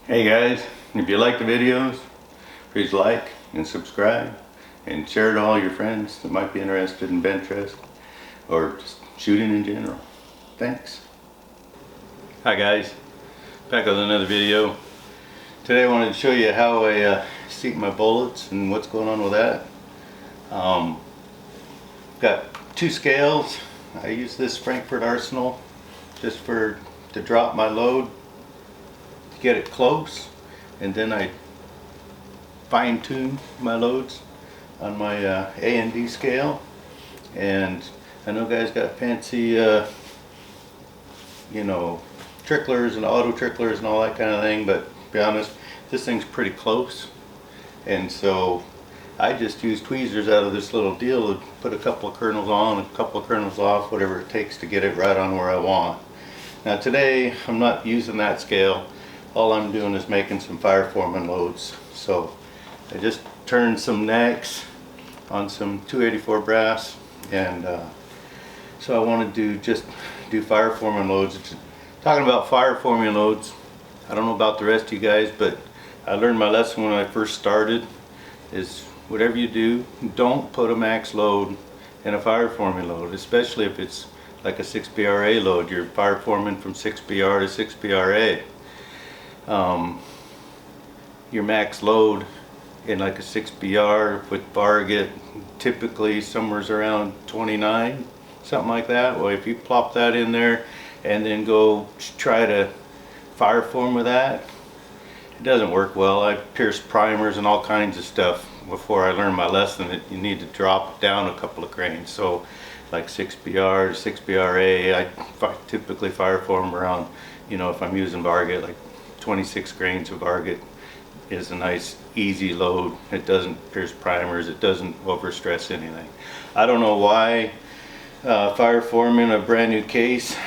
Hey guys, if you like the videos, please like and subscribe and share it to all your friends that might be interested in bench rest or just shooting in general. Thanks. Hi guys, back with another video. Today I wanted to show you how I seat my bullets and what's going on with that. Got two scales. I use this Frankford Arsenal just to drop my load, to get it close, and then I fine tune my loads on my A and D scale. And I know guys got fancy tricklers and auto tricklers and all that kind of thing, but to be honest, this thing's pretty close, and so I just use tweezers out of this little deal to put a couple of kernels on, a couple of kernels off, whatever it takes to get it right on where I want. Now today I'm not using that scale. All I'm doing is making some Fireforeman loads. So I just turned some necks on some 284 brass, and so I wanted to just do Fireforeman loads. Talking about Fireforeman loads, I don't know about the rest of you guys, but I learned my lesson when I first started is whatever you do, don't put a max load in a Fireforeman load, especially if it's like a 6BRA load. You're Fireforeman from 6BR to 6BRA. Your max load in like a 6BR with Varget typically somewhere around 29, something like that. Well, if you plop that in there and then go try to Fireform with that, it doesn't work well. I pierced primers and all kinds of stuff before I learned my lesson that you need to drop down a couple of grains. So like 6BR to 6BRA, I typically Fireform around, if I'm using Varget, like 26 grains of Varget is a nice easy load. It doesn't pierce primers, it doesn't overstress anything. I don't know why Fireforming a brand new case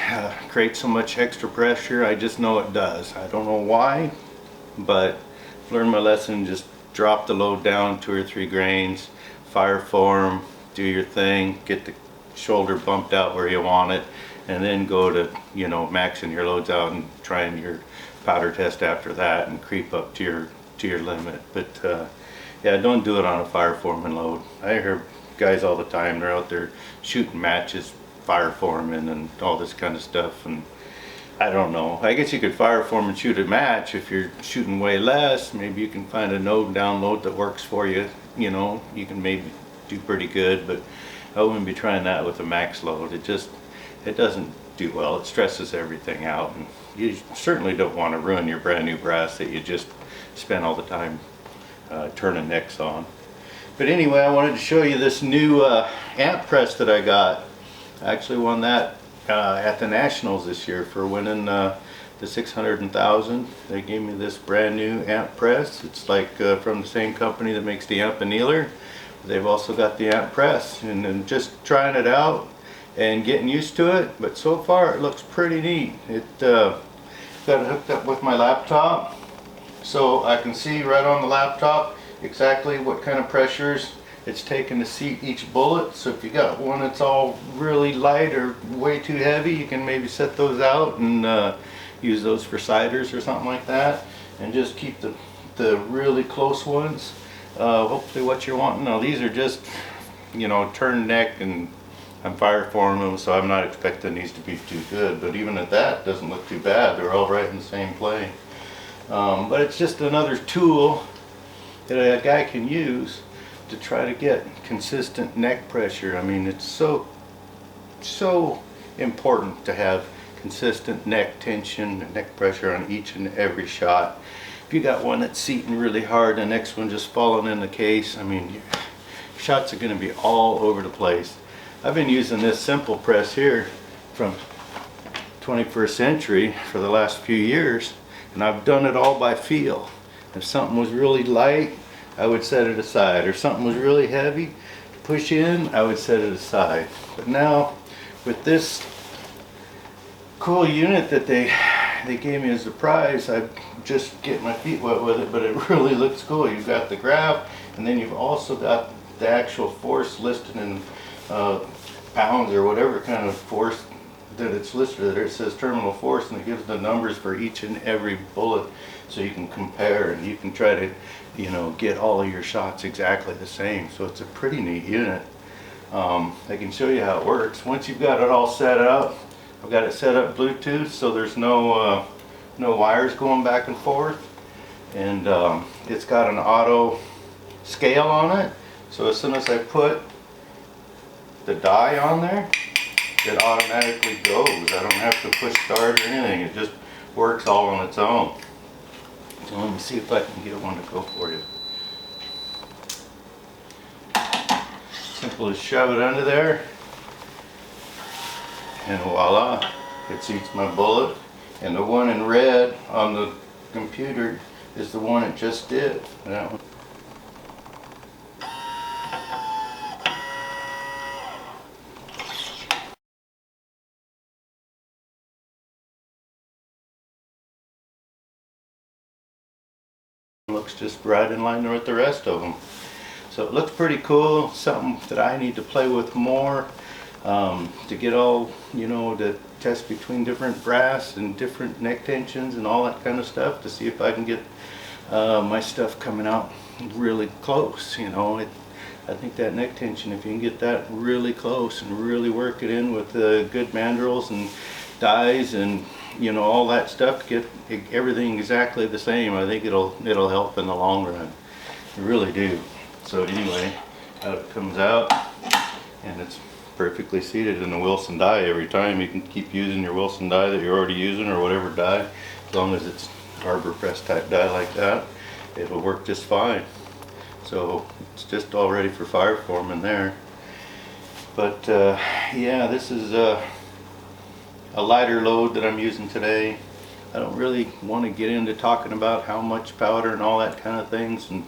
creates so much extra pressure. I just know it does. I don't know why, but learned my lesson. Just drop the load down 2 or 3 grains, Fireform, do your thing, get the shoulder bumped out where you want it, and then go to maxing your loads out and trying your powder test after that and creep up to your limit. But yeah, don't do it on a Fireforeman load. I hear guys all the time, they're out there shooting matches, Fireforeman and all this kind of stuff, and I don't know. I guess you could Fireform and shoot a match if you're shooting way less. Maybe you can find a node download that works for you. You can maybe do pretty good, but I wouldn't be trying that with a max load. It doesn't do well. It stresses everything out, and you certainly don't want to ruin your brand new brass that you just spent all the time turning necks on. But anyway, I wanted to show you this new amp press that I got. I actually won that at the Nationals this year for winning the 600 and 1000. They gave me this brand new amp press. It's like from the same company that makes the amp annealer. They've also got the amp press, and just trying it out and getting used to it. But so far it looks pretty neat. It got it hooked up with my laptop, so I can see right on the laptop exactly what kind of pressures it's taken to seat each bullet. So if you got one that's all really light or way too heavy, you can maybe set those out and use those for siders or something like that, and just keep the really close ones hopefully what you're wanting. Now these are just turn neck, and I'm Fireforming them, so I'm not expecting these to be too good, but even at that, it doesn't look too bad. They're all right in the same plane. But it's just another tool that a guy can use to try to get consistent neck pressure. I mean, it's so important to have consistent neck tension and neck pressure on each and every shot. If you got one that's seating really hard, the next one just falling in the case, I mean, your shots are going to be all over the place. I've been using this simple press here from 21st Century for the last few years, and I've done it all by feel. If something was really light, I would set it aside, or something was really heavy to push in, I would set it aside. But now with this cool unit that they gave me as a prize, I'm just getting my feet wet with it, but it really looks cool. You've got the graph, and then you've also got the actual force listed in pounds or whatever kind of force that it's listed there. It says terminal force, and it gives the numbers for each and every bullet. So so you can compare and you can try to, you know, get all of your shots exactly the same. So it's a pretty neat unit. I can show you how it works. Once you've got it all set up, I've got it set up Bluetooth, so there's no wires going back and forth, and it's got an auto scale on it. So as soon as I put the die on there, it automatically goes. I don't have to push start or anything. It just works all on its own. So let me see if I can get one to go for you. Simple as shove it under there, and voila, it seats my bullet. And the one in red on the computer is the one it just did. That one. Looks just right in line with the rest of them. So it looks pretty cool. Something that I need to play with more, to get all, you know, to test between different brass and different neck tensions and all that kind of stuff, to see if I can get my stuff coming out really close. You know, I think that neck tension, if you can get that really close and really work it in with good mandrels and dies and, you know, all that stuff, to get everything exactly the same, I think it'll help in the long run. I really do. So anyway, how it comes out, and it's perfectly seated in the Wilson die every time. You can keep using your Wilson die that you're already using, or whatever die, as long as it's arbor press type die like that, it'll work just fine. So it's just all ready for fire forming there. But yeah, this is a lighter load that I'm using today. I don't really want to get into talking about how much powder and all that kind of things, and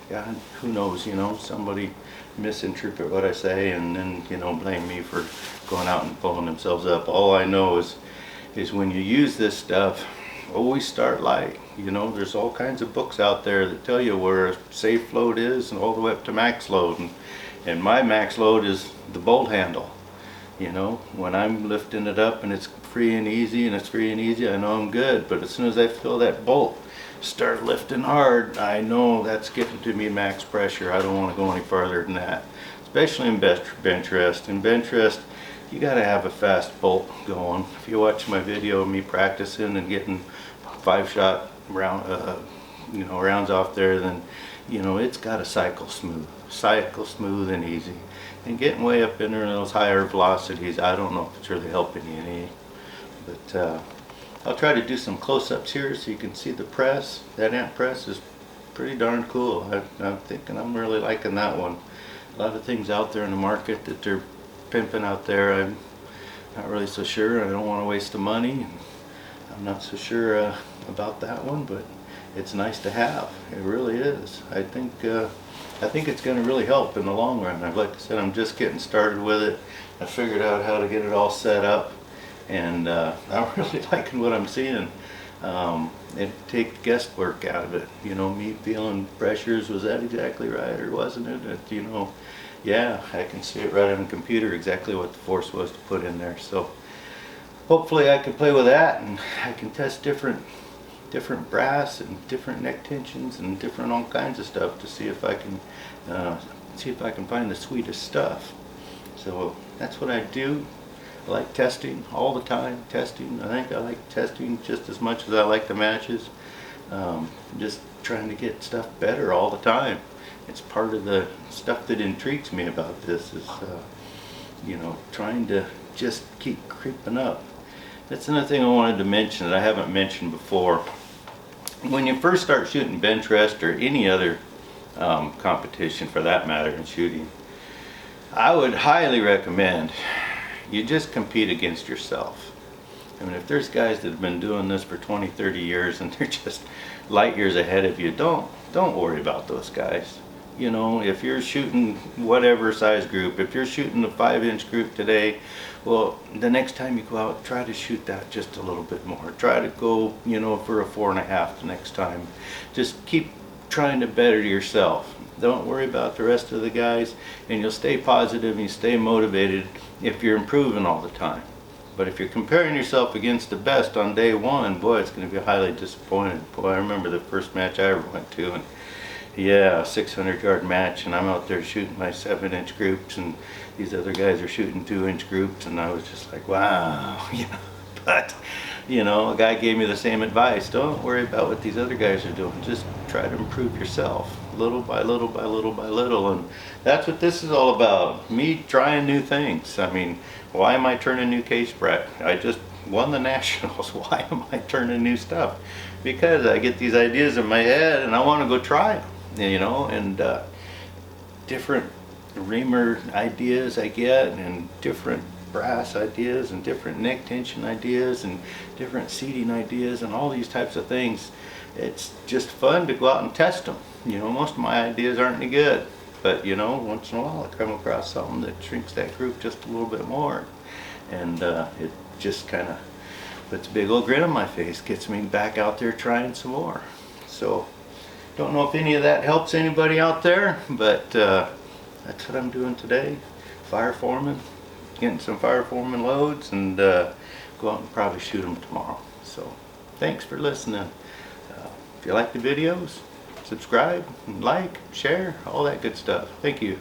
God, who knows, you know, somebody misinterpret what I say and then, you know, blame me for going out and blowing themselves up. All I know is when you use this stuff, always start light. You know, there's all kinds of books out there that tell you where a safe load is and all the way up to max load, and my max load is the bolt handle. You know, when I'm lifting it up and it's free and easy, I know I'm good. But as soon as I feel that bolt start lifting hard, I know that's getting to me max pressure. I don't want to go any farther than that, especially in bench rest. In bench rest, you got to have a fast bolt going. If you watch my video of me practicing and getting 5-shot round, you know, rounds off there, then, you know, it's got to cycle smooth and easy. And getting way up in there in those higher velocities, I don't know if it's really helping you any. But I'll try to do some close-ups here so you can see the press. That amp press is pretty darn cool. I'm thinking I'm really liking that one. A lot of things out there in the market that they're pimping out there, I'm not really so sure. I don't want to waste the money. I'm not so sure about that one, but it's nice to have. It really is. I think it's going to really help in the long run. Like I said, I'm just getting started with it. I figured out how to get it all set up, and I'm really liking what I'm seeing. It take guesswork out of it. You know, me feeling pressures, was that exactly right or wasn't it? You know, yeah, I can see it right on the computer exactly what the force was to put in there. So hopefully I can play with that, and I can test different brass and different neck tensions and different all kinds of stuff to see if I can find the sweetest stuff. So that's what I do. I like testing all the time. I think I like testing just as much as I like the matches. Just trying to get stuff better all the time. It's part of the stuff that intrigues me about this is, you know, trying to just keep creeping up. That's another thing I wanted to mention that I haven't mentioned before. When you first start shooting bench rest or any other competition for that matter in shooting, I would highly recommend you just compete against yourself. I mean, if there's guys that have been doing this for 20, 30 years and they're just light years ahead of you, don't worry about those guys. You know, if you're shooting whatever size group, if you're shooting a 5-inch group today, well, the next time you go out, try to shoot that just a little bit more. Try to go, you know, for a 4.5 the next time. Just keep trying to better yourself. Don't worry about the rest of the guys, and you'll stay positive and you stay motivated if you're improving all the time. But if you're comparing yourself against the best on day one, boy, it's going to be highly disappointed. Boy, I remember the first match I ever went to, and yeah, a 600-yard match, and I'm out there shooting my 7-inch groups, and these other guys are shooting 2-inch groups, and I was just like, wow, you know. But, you know, a guy gave me the same advice. Don't worry about what these other guys are doing. Just try to improve yourself, little by little by little by little. And that's what this is all about. Me trying new things. I mean, why am I turning new case bracket? I just won the nationals. Why am I turning new stuff? Because I get these ideas in my head and I want to go try them, you know, and different reamer ideas I get, and different brass ideas, and different neck tension ideas, and different seating ideas, and all these types of things. It's just fun to go out and test them. You know, most of my ideas aren't any good, but you know, once in a while I come across something that shrinks that group just a little bit more, and it just kind of puts a big old grin on my face, gets me back out there trying some more. So don't know if any of that helps anybody out there, but that's what I'm doing today. Fire foreman, getting some fire foreman loads, and go out and probably shoot them tomorrow. So thanks for listening. If you like the videos, subscribe, like, share, all that good stuff. Thank you.